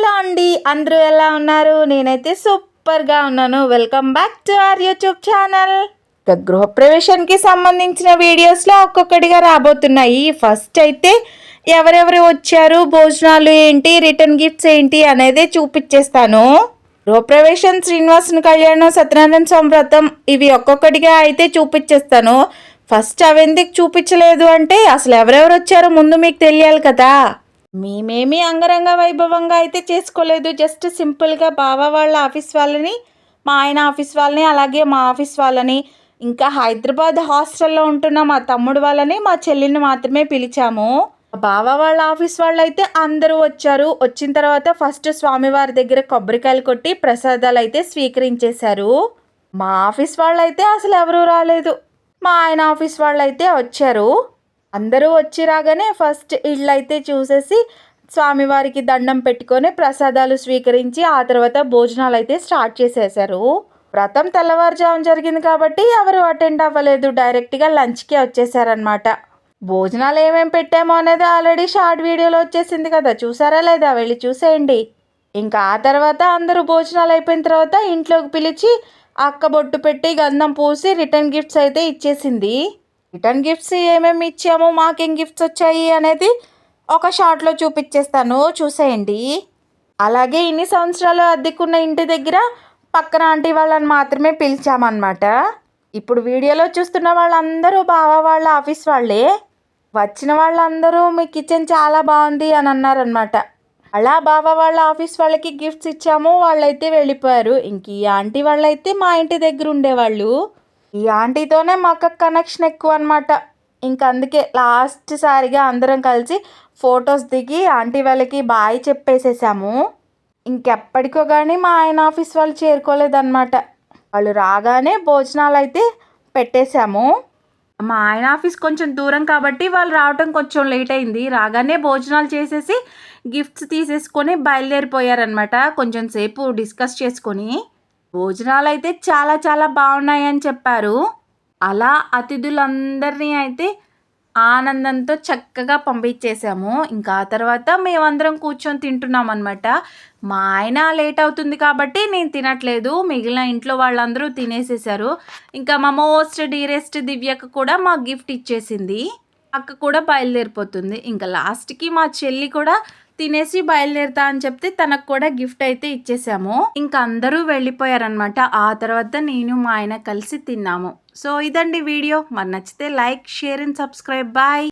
Hello అండి, అందరూ ఎలా ఉన్నారు? నేనైతే సూపర్గా ఉన్నాను. Welcome back to our YouTube channel. గృహప్రవేశానికి సంబంధించిన వీడియోస్లో ఒక్కొక్కటిగా రాబోతున్నాయి. ఫస్ట్ అయితే ఎవరెవరు వచ్చారు, భోజనాలు ఏంటి, రిటర్న్ గిఫ్ట్స్ ఏంటి అనేది చూపించేస్తాను. గృహప్రవేశం, శ్రీనివాసుని కళ్యాణం, సత్యనారాయణ స్వామి వ్రతం ఇవి ఒక్కొక్కటిగా అయితే చూపించేస్తాను. ఫస్ట్ అవెందుకు చూపించలేదు అంటే అసలు ఎవరెవరు వచ్చారో ముందు మీకు తెలియాలి కదా. మేమేమి అంగరంగ వైభవంగా అయితే చేసుకోలేదు. జస్ట్ సింపుల్గా బావ వాళ్ళ ఆఫీస్ వాళ్ళని, మా ఆయన ఆఫీస్ వాళ్ళని, అలాగే మా ఆఫీస్ వాళ్ళని, ఇంకా హైదరాబాద్ హాస్టల్లో ఉంటున్న మా తమ్ముడు వాళ్ళని, మా చెల్లిని మాత్రమే పిలిచాము. బావ వాళ్ళ ఆఫీస్ వాళ్ళు అయితే అందరూ వచ్చారు. వచ్చిన తర్వాత ఫస్ట్ స్వామివారి దగ్గర కొబ్బరికాయలు కొట్టి ప్రసాదాలు అయితే స్వీకరించేశారు. మా ఆఫీస్ వాళ్ళు అయితే అసలు ఎవరూ రాలేదు. మా ఆయన ఆఫీస్ వాళ్ళు అయితే వచ్చారు. అందరూ వచ్చి రాగానే ఫస్ట్ ఇళ్ళైతే చూసేసి స్వామివారికి దండం పెట్టుకొని ప్రసాదాలు స్వీకరించి ఆ తర్వాత భోజనాలు అయితే స్టార్ట్ చేసేసారు. వ్రతం తెల్లవారుజాము జరిగింది కాబట్టి ఎవరు అటెండ్ అవ్వలేదు. డైరెక్ట్గా లంచ్కే వచ్చేసారనమాట. భోజనాలు ఏమేమి పెట్టామో అనేది ఆల్రెడీ షార్ట్ వీడియోలో వచ్చేసింది కదా, చూసారా లేదా? వెళ్ళి చూసేయండి. ఇంకా ఆ తర్వాత అందరూ భోజనాలు అయిపోయిన తర్వాత ఇంట్లోకి పిలిచి అక్క బొట్టు పెట్టి గంధం పూసి రిటర్న్ గిఫ్ట్స్ అయితే ఇచ్చేసింది. రిటర్న్ గిఫ్ట్స్ ఏమేమి ఇచ్చాము, మాకేం గిఫ్ట్స్ వచ్చాయి అనేది ఒక షార్ట్లో చూపించేస్తాను, చూసేయండి. అలాగే ఇన్ని సంవత్సరాలు అద్దెకున్న ఇంటి దగ్గర పక్కన ఆంటీ వాళ్ళని మాత్రమే పిలిచామన్నమాట. ఇప్పుడు వీడియోలో చూస్తున్న వాళ్ళందరూ బావ వాళ్ళ ఆఫీస్ వాళ్ళే. వచ్చిన వాళ్ళందరూ మీ కిచెన్ చాలా బాగుంది అని అన్నారనమాట. అలా బావ వాళ్ళ ఆఫీస్ వాళ్ళకి గిఫ్ట్స్ ఇచ్చాము. వాళ్ళైతే వెళ్ళిపోయారు. ఇంక ఈ ఆంటీ వాళ్ళైతే మా ఇంటి దగ్గర ఉండేవాళ్ళు. ఈ ఆంటీతోనే మాకు కనెక్షన్ ఎక్కువ అనమాట. ఇంక అందుకే లాస్ట్ సారిగా అందరం కలిసి ఫొటోస్ దిగి ఆంటీ వాళ్ళకి బాయ్ చెప్పేసేసాము. ఇంకెప్పటికో కానీ మా ఆయన ఆఫీస్ వాళ్ళు చేరుకోలేదన్నమాట. వాళ్ళు రాగానే భోజనాలు అయితే పెట్టేశాము. మా ఆయన ఆఫీస్ కొంచెం దూరం కాబట్టి వాళ్ళు రావటం కొంచెం లేట్ అయింది. రాగానే భోజనాలు చేసేసి గిఫ్ట్స్ తీసేసుకొని బయలుదేరిపోయారనమాట. కొంచెం సేపు డిస్కస్ చేసుకొని భోజనాలు అయితే చాలా చాలా బాగున్నాయని చెప్పారు. అలా అతిథులందరినీ అయితే ఆనందంతో చక్కగా పంపించేసాము. ఇంకా ఆ తర్వాత మేమందరం కూర్చొని తింటున్నాం అనమాట. మా ఆయన లేట్ అవుతుంది కాబట్టి నేను తినట్లేదు. మిగిలిన ఇంట్లో వాళ్ళందరూ తినేసేసారు. ఇంకా మా మోస్ట్ డీరెస్ట్ దివ్యకు కూడా మా గిఫ్ట్ ఇచ్చేసింది. అక్క కూడా బయలుదేరిపోతుంది. ఇంకా లాస్ట్కి మా చెల్లి కూడా తినేసి బయలుదేరుతా అని చెప్తే తనకు కూడా గిఫ్ట్ అయితే ఇచ్చేసాము. ఇంకా అందరూ వెళ్ళిపోయారనమాట. ఆ తర్వాత నేను మా ఆయన కలిసి తిన్నాము. సో ఇదండి వీడియో. మరి నచ్చితే like, share and subscribe. Bye.